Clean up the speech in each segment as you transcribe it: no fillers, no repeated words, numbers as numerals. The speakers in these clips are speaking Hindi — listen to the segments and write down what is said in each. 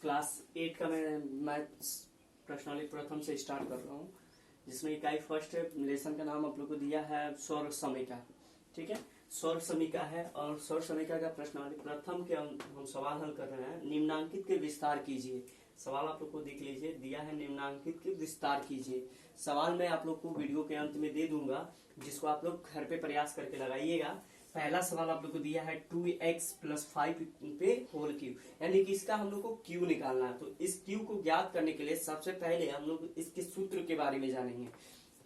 क्लास 8 का मैं मैथ्स प्रश्नावली प्रथम से स्टार्ट कर रहा हूँ, जिसमें इकाई फर्स्ट लेसन का नाम आप लोग को दिया है सौर समीका। ठीक है, सौर समीका है और सौर समीका का प्रश्नावली प्रथम के हम सवाल हल कर रहे हैं। निम्नांकित के विस्तार कीजिए। सवाल आप लोग को देख लीजिए, दिया है निम्नांकित के विस्तार कीजिए। सवाल मैं आप लोग को वीडियो के अंत में दे दूंगा, जिसको आप लोग घर पे प्रयास करके लगाइएगा। पहला सवाल आप लोग को दिया है 2x + 5 पे होल क्यू, यानी कि इसका हम लोग को क्यू निकालना है। तो इस क्यू को ज्ञात करने के लिए सबसे पहले हम लोग इसके सूत्र के बारे में जानेंगे।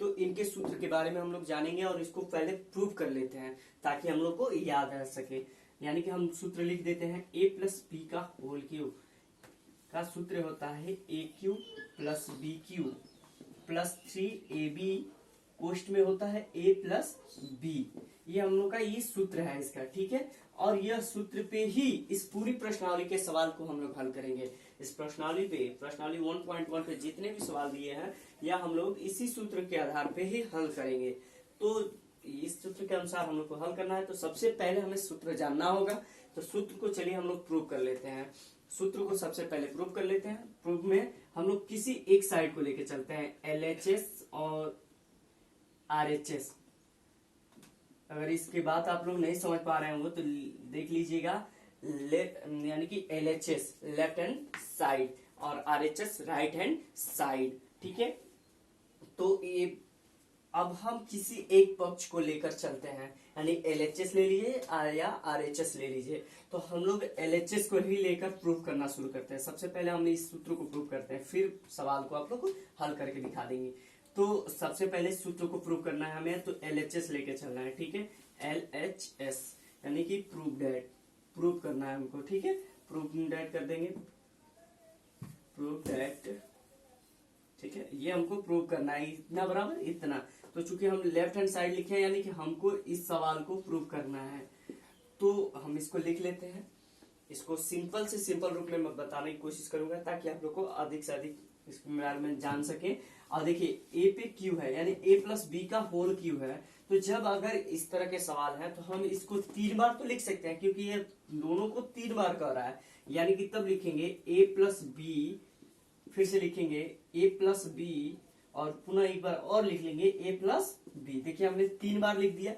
तो इनके सूत्र के बारे में हम लोग जानेंगे और इसको पहले प्रूव कर लेते हैं ताकि हम लोग को याद रह सके। यानी कि हम सूत्र लिख देते हैं a + b का होल क्यू का सूत्र होता है aq + bq + 3ab पोस्ट में होता है a + b। ये हम लोग का ये सूत्र है इसका। ठीक है, और यह सूत्र पे ही इस पूरी प्रश्नावली के सवाल को हम लोग हल करेंगे। इस प्रश्नावली पे, प्रश्नावली 1.1 पे जितने भी सवाल दिए हैं या हम लोग इसी सूत्र के आधार पे ही हल करेंगे। तो इस सूत्र के अनुसार हम लोग को हल करना है। तो सबसे पहले हमें सूत्र जानना होगा। तो सूत्र को चलिए हम लोग प्रूव कर लेते हैं। सूत्र को सबसे पहले प्रूव कर लेते हैं। प्रूव में हम लोग किसी एक साइड को लेके चलते हैं, LHS और RHS। अगर इसके बाद आप लोग नहीं समझ पा रहे होंगे तो देख लीजिएगा, यानी कि LHS लेफ्ट हैंड साइड और RHS राइट हैंड साइड। ठीक है, तो ये अब हम किसी एक पक्ष को लेकर चलते हैं, यानी LHS ले लीजिए या RHS ले लीजिए। तो हम लोग LHS को ही लेकर प्रूव करना शुरू करते हैं। सबसे पहले हम इस सूत्र को प्रूव करते हैं, फिर सवाल को आप लोग को हल करके दिखा देंगे। तो सबसे पहले सूत्र को प्रूव करना है हमें, तो LHS लेके चलना है। ठीक है, LHS यानी कि प्रूव डेट, प्रूव करना है हमको। ठीक है, प्रूव डेट कर देंगे, प्रूव डेट। ठीक है, ये हमको प्रूव करना है, इतना बराबर इतना। तो चूंकि हम लेफ्ट हैंड साइड लिखे हैं, यानी कि हमको इस सवाल को प्रूव करना है, तो हम इसको लिख लेते हैं। इसको सिंपल से सिंपल रूप में मैं बताने की कोशिश करूंगा ताकि आप लोग को अधिक से अधिक इसके बारे में जान सके। और देखिए, ए पे क्यू है, यानी a + b का होल क्यू है। तो जब अगर इस तरह के सवाल है तो हम इसको 3 बार तो लिख सकते हैं, क्योंकि ये दोनों को 3 बार कर रहा है। यानी कि तब लिखेंगे a + b, फिर से लिखेंगे a + b और पुनः एक बार और लिख लेंगे a + b। देखिए, हमने 3 बार लिख दिया।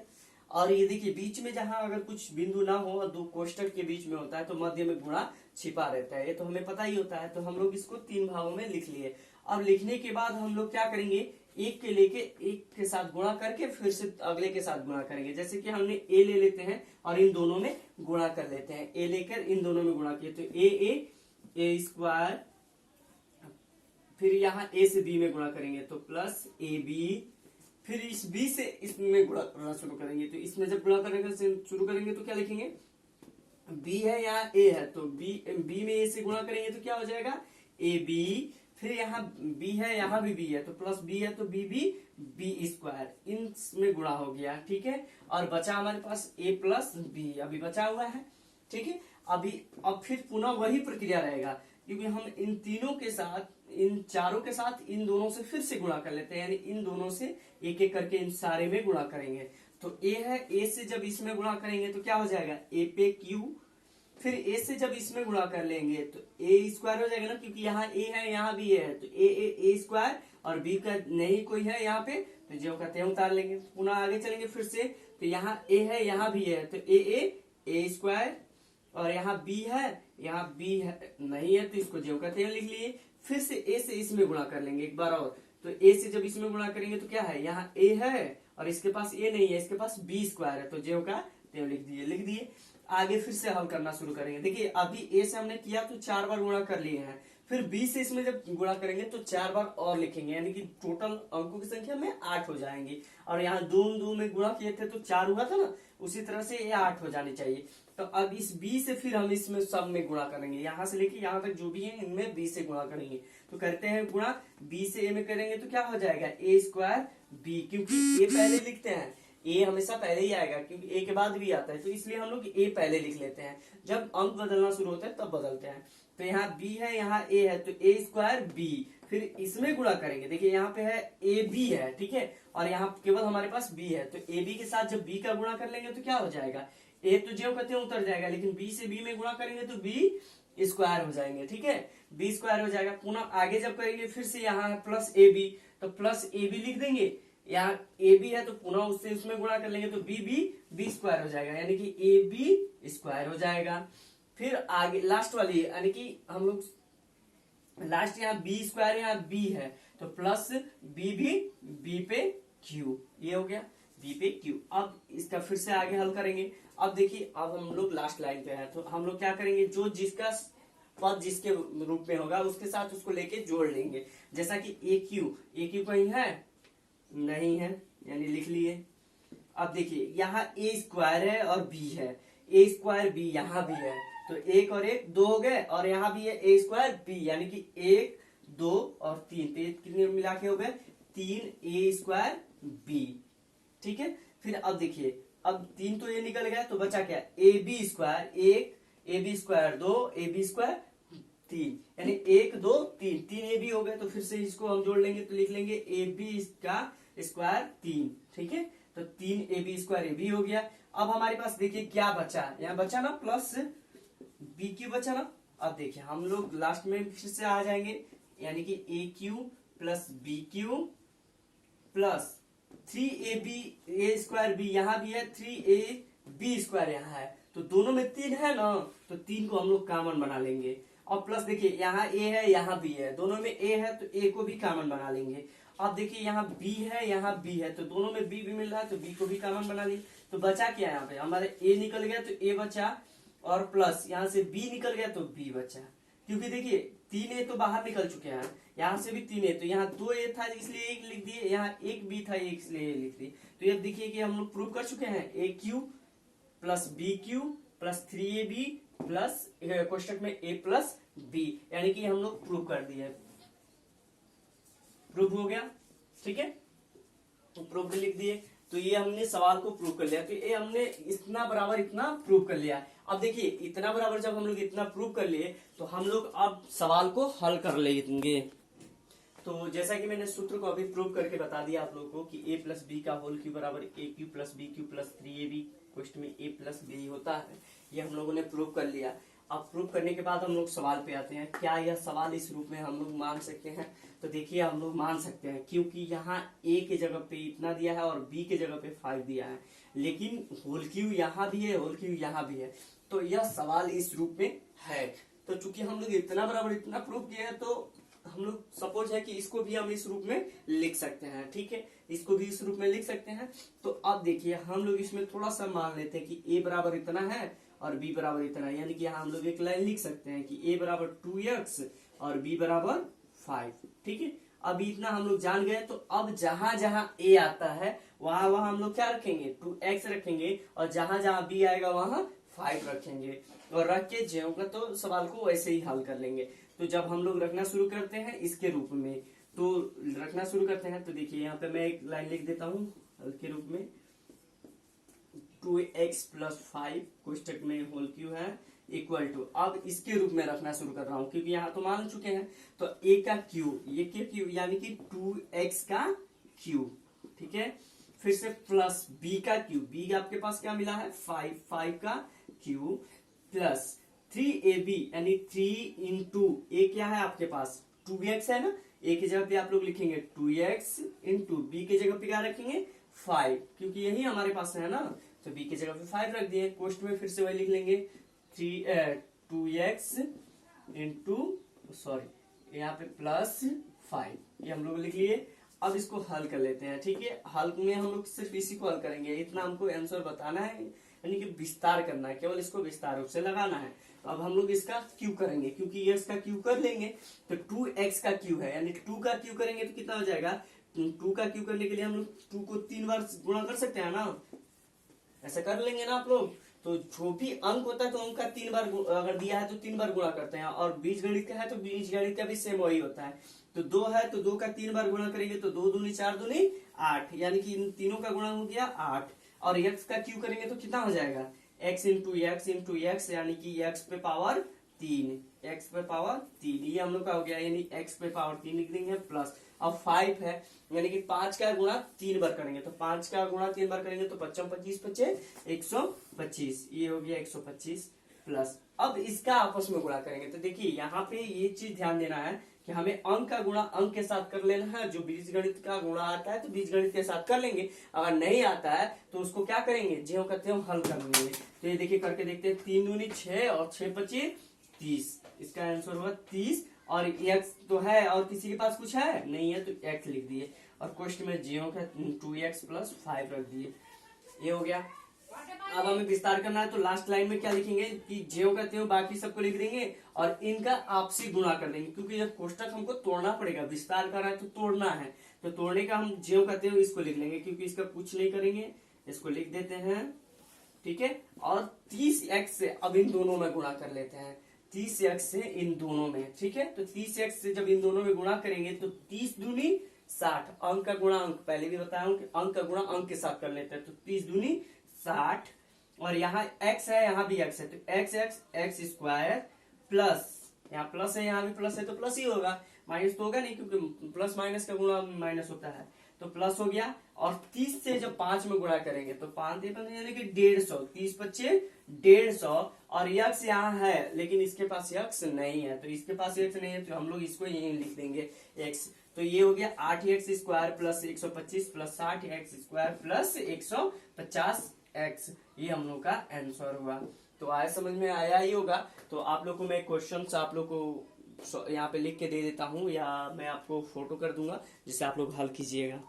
और ये देखिए, बीच में जहां अगर कुछ बिंदु ना हो और दो कोष्टक के बीच में होता है तो मध्य में गुणा छिपा रहता है, ये तो हमें पता ही होता है। तो हम लोग इसको 3 भागों में लिख लिए। अब लिखने के बाद हम लोग क्या करेंगे, एक के लेके एक के साथ गुणा करके फिर से अगले के साथ गुणा करेंगे। जैसे कि हमने a ले लेते हैं और इन दोनों में गुणा कर लेते हैं। a लेकर इन दोनों में गुणा किए तो a² फिर यहाँ a से b में गुणा करेंगे तो +ab, फिर इस b से इसमें गुणा करना शुरू करेंगे। तो इसमें जब गुणा करने शुरू करेंगे तो क्या लिखेंगे, b है यहाँ a है, तो b में a से गुणा करेंगे तो क्या हो जाएगा ab। फिर यहाँ b है, यहाँ भी b है, तो +b है तो b², इनमें गुणा हो गया। ठीक है, और बचा हमारे पास a + b अभी बचा हुआ है। ठीक है, अब फिर पुनः वही प्रक्रिया रहेगा, क्योंकि हम इन तीनों के साथ, इन चारों के साथ इन दोनों से फिर से गुणा कर लेते हैं, यानी इन दोनों से एक एक करके इन सारे में गुणा करेंगे। तो a है, a से जब इसमें गुणा करेंगे तो क्या हो जाएगा a पे q, फिर a से जब इसमें गुणा कर लेंगे तो a² हो जाएगा ना, क्योंकि यहाँ a है यहाँ भी a है, तो a² और b का नहीं कोई है यहाँ पे, तो जो कहते हैं उतार लेंगे। पुनः आगे चलेंगे फिर से, तो यहाँ a है यहाँ भी है, तो a² और यहाँ b है यहाँ b है नहीं है, तो इसको जो कहते हैं लिख लिए। फिर से a से इसमें गुणा कर लेंगे एक बार और, तो a से जब इसमें गुणा करेंगे तो क्या है, यहाँ a है और इसके पास a नहीं है, इसके पास b² है, तो जो का त्यों लिख दिए। आगे फिर से हल करना शुरू करेंगे। देखिए, अभी a से हमने किया तो 4 बार गुणा कर लिए हैं, फिर b से इसमें जब गुणा करेंगे तो 4 बार और लिखेंगे, यानी कि टोटल अंकों की संख्या में 8 हो जाएंगी। और यहाँ 2 में गुणा किए थे तो 4 हुआ था ना, उसी तरह से ये 8 हो जाने चाहिए। तो अब इस b से फिर हम इसमें सब में गुणा करेंगे, यहाँ से लेके यहाँ तक जो भी है इनमें b से गुणा करेंगे। तो करते हैं गुणा, b से a में करेंगे तो क्या हो जाएगा a²b, क्योंकि a पहले लिखते हैं, a हमेशा पहले ही आएगा क्योंकि a के बाद भी आता है, तो इसलिए हम लोग a पहले लिख लेते हैं। जब अंक बदलना शुरू होता है तब बदलते हैं। तो यहाँ b है यहाँ a है, तो a²b, फिर इसमें गुणा करेंगे। देखिए, यहाँ पे है ab है, ठीक है, और यहाँ केवल हमारे पास b है, तो ab के साथ जब b का गुणा कर लेंगे तो क्या हो जाएगा ए तो ज्यों कहते हैं उतर जाएगा, लेकिन बी से बी में गुणा करेंगे तो बी स्क्वायर हो जाएंगे, ठीक है, बी स्क्वायर हो जाएगा। पुनः आगे जब करेंगे फिर से यहाँ है प्लस ए बी, तो प्लस ए बी लिख देंगे, यहाँ ए बी है तो पुनः उससे उसमें गुणा कर लेंगे तो बी स्क्वायर हो जाएगा, यानी कि ए बी स्क्वायर हो जाएगा। फिर आगे लास्ट वाली यानी कि हम लोग लास्ट यहाँ बी स्क्वायर यहाँ बी है तो प्लस बी भी बी पे क्यू, ये हो गया बी पे क्यू। अब इसका फिर से आगे हल करेंगे। अब देखिए अब हम लोग लास्ट लाइन पे है तो हम लोग क्या करेंगे, जो जिसका पद जिसके रूप में होगा उसके साथ उसको लेके जोड़ लेंगे। जैसा कि ए क्यू कहीं है नहीं है, यानी लिख लिए। अब देखिए यहाँ ए स्क्वायर है और बी है, ए स्क्वायर बी यहाँ भी है तो एक और एक दो हो गए, और यहाँ भी है ए स्क्वायर बी, यानी कि एक दो और तीन, तो कितने मिला के हो गए 3 ए स्क्वायर बी, ठीक है। फिर अब देखिए अब 3 तो ये निकल गया तो बचा क्या, ए बी स्क्वायर एक, ए बी स्क्वायर दो, ए बी स्क्वायर 3, यानी 1 2 3, 3 ए बी हो गए। तो फिर से इसको हम जोड़ लेंगे तो लिख लेंगे ए बी का स्क्वायर 3, ठीक है, तो 3 ए बी स्क्वायर ए बी हो गया। अब हमारे पास देखिए क्या बचा, यहाँ बचा ना प्लस बी क्यू बचा ना। अब देखिए हम लोग लास्ट में फिर से आ जाएंगे, यानी कि a cube plus b cube plus 3 A b a square b यहाँ भी है, 3 ए बी स्क्वायर यहाँ है, तो दोनों में 3 है ना, तो 3 को हम लोग कॉमन बना लेंगे। और प्लस देखिए यहाँ ए है यहाँ बी है, दोनों में ए है तो ए को भी कॉमन बना लेंगे। अब देखिए यहाँ बी है यहाँ बी है, तो दोनों में बी भी मिल रहा है तो बी को भी कॉमन बना ली। तो बचा क्या यहाँ पे, हमारे ए निकल गया तो ए बचा, और प्लस यहाँ से बी निकल गया तो बी बचा, क्योंकि देखिए 3 ए तो बाहर निकल चुके हैं, यहाँ से भी 3 ए, तो यहाँ 2 ए था इसलिए 1 लिख दिए, यहाँ 1 बी था इसलिए लिख दिए। तो ये देखिए कि हम लोग प्रूव कर चुके हैं a cube plus b cube plus 3 A b plus कोष्टक में ए प्लस बी, यानी कि हम लोग प्रूव कर दिए, प्रूव हो गया, ठीक है, तो प्रूव लिख दिए। तो ये हमने सवाल को प्रूव कर लिया, तो ये हमने इतना बराबर इतना प्रूव कर लिया। अब देखिए इतना बराबर जब हम लोग इतना प्रूव कर लिए तो हम लोग अब सवाल को हल कर लेंगे। तो जैसा कि मैंने सूत्र को अभी प्रूव करके बता दिया आप लोगों को कि a प्लस बी का होल क्यू बराबर a cube plus b cube plus 3ab question में a प्लस बी होता है, ये हम लोगों ने प्रूव कर लिया। अब प्रूव करने के बाद हम लोग सवाल पे आते हैं, क्या यह सवाल इस रूप में हम लोग मान सकते हैं। तो देखिए हम लोग मान सकते हैं, क्योंकि यहाँ a के जगह पे इतना दिया है और b के जगह पे 5 दिया है, लेकिन होल क्यू यहाँ भी है होल क्यू यहाँ भी है, तो यह सवाल इस रूप में है। तो चूंकि हम लोग इतना बराबर इतना प्रूव किया है तो हम लोग सपोज है कि इसको भी हम इस रूप में लिख सकते हैं, ठीक है, इसको भी इस रूप में लिख सकते हैं। तो अब देखिए हम लोग इसमें थोड़ा सा मान लेते हैं कि a बराबर इतना है और b बराबर इतना है, यानी कि यहाँ हम लोग एक लाइन लिख सकते हैं कि a बराबर 2x और b बराबर 5, ठीक है। अब इतना हम लोग जान गए, तो अब जहां जहां a आता है वहां वहां हम लोग क्या रखेंगे 2x रखेंगे, और जहां जहां b आएगा वहां 5 रखेंगे, और रख के जो होगा तो सवाल को वैसे ही हल कर लेंगे। तो जब हम लोग रखना शुरू करते हैं इसके रूप में, तो रखना शुरू करते हैं, तो देखिए यहाँ पे मैं एक लाइन लिख देता हूँ हल के रूप में, 2x प्लस 5 कोष्टक में होल क्यू है इक्वल टू, अब इसके रूप में रखना शुरू कर रहा हूँ क्योंकि यहाँ तो मान चुके हैं, तो a का क्यू ये के क्यू यानी कि 2x का क्यू, ठीक है। फिर से प्लस b का क्यू, b आपके पास क्या मिला है 5 का क्यू प्लस 3ab यानी 3 इंटू a क्या है आपके पास 2x है ना, a की जगह पे आप लोग लिखेंगे 2x इंटू b की जगह पे क्या रखेंगे 5, क्योंकि यही हमारे पास है ना, तो b की जगह पे 5 रख दिए। कोष्ट में फिर से वही लिख लेंगे 2x इंटू सॉरी यहाँ पे प्लस 5, ये हम लोग लिख लिए। अब इसको हल कर लेते हैं, ठीक है। हल में हम लोग सिर्फ इसी को हल करेंगे, इतना हमको आंसर बताना है, यानी कि विस्तार करना है, केवल इसको विस्तार रूप से लगाना है। तो अब हम लोग इसका क्यू करेंगे, क्योंकि ये इसका क्यू कर लेंगे, तो 2x का क्यू है, यानी 2 का क्यू करेंगे तो कितना हो जाएगा 2 का क्यू करने के लिए हम लोग 2 को 3 बार गुणा कर सकते हैं ना, ऐसा कर लेंगे ना आप लोग। तो जो भी अंक होता है तो अंक का 3 बार अगर दिया है तो 3 बार गुणा करते हैं, और बीज गणित का है तो बीज गणित का भी सेम वही होता है। तो 2 है तो 2 का 3 बार गुणा करेंगे तो 2 दूनी 4 दूनी 8, यानी कि इन तीनों का गुणा हो गया 8, और x का क्यू करेंगे तो कितना हो जाएगा x इंटू एक्स यानी कि x पे पावर 3, x पे पावर 3, ये हम लोग का हो गया, यानी x पे पावर 3 लिख देंगे प्लस और 5 है, यानी कि 5 का गुणा 3 बार करेंगे, तो 5 का गुणा 3 बार करेंगे तो 5 25 बचे 125, ये हो गया 125 प्लस। अब इसका आपस में गुणा करेंगे, तो देखिए यहाँ पे ये चीज ध्यान देना है कि हमें अंक का गुणा अंक के साथ कर लेना है। जो बीजगणित का गुणा आता है तो बीजगणित के साथ कर लेंगे, अगर नहीं आता है तो उसको क्या करेंगे, जो कहते हैं हल कर लेंगे। तो ये देखिए करके देखते हैं, 3 दूनी 6 और 6 25 30, इसका आंसर हुआ 30। और x तो है और किसी के पास कुछ है नहीं है तो x लिख दिए, और क्वेश्चन में जो का 2x + 5 रख दिए, ये हो गया। अब हमें विस्तार करना है तो लास्ट लाइन में क्या लिखेंगे कि जो कहते हो बाकी सबको लिख देंगे और इनका आपसी गुणा कर देंगे, क्योंकि जब कोष्टक हमको तोड़ना पड़ेगा, विस्तार कर रहा है तो तोड़ना है, तो तोड़ने का हम जो कहते हो इसको लिख लेंगे, क्योंकि इसका कुछ नहीं करेंगे, इसको लिख देते हैं, ठीक है। और 30x से अब इन दोनों में गुणा कर लेते हैं, 30x से इन दोनों में, ठीक है। तो 30x से जब इन दोनों में गुणा करेंगे तो 30 दूनी 60, अंक का गुणा अंक, पहले भी बताया हूं कि अंक का गुणा अंक के साथ कर लेते हैं, तो 30 दूनी 60, और यहाँ x है यहाँ भी x है, तो x स्क्वायर प्लस, यहाँ प्लस है यहाँ भी प्लस है तो प्लस ही होगा, माइनस तो होगा नहीं, क्योंकि प्लस माइनस का गुणा माइनस होता है, तो प्लस हो गया। और 30 से जब 5 में गुणा करेंगे तो 5 यानी कि 150, 30 25 150, और यक्स यहाँ है लेकिन इसके पास यक्स नहीं है, तो इसके पास यक्स नहीं है तो हम लोग इसको यही लिख देंगे x, तो ये हो गया 8x square plus 125 plus 60x square plus 150x, ये हम लोग का आंसर हुआ। तो आया, समझ में आया ही होगा। तो आप लोग को मैं क्वेश्चन आप लोग को यहाँ पे लिख के दे देता हूँ, या मैं आपको फोटो कर दूंगा जिससे आप लोग हल कीजिएगा।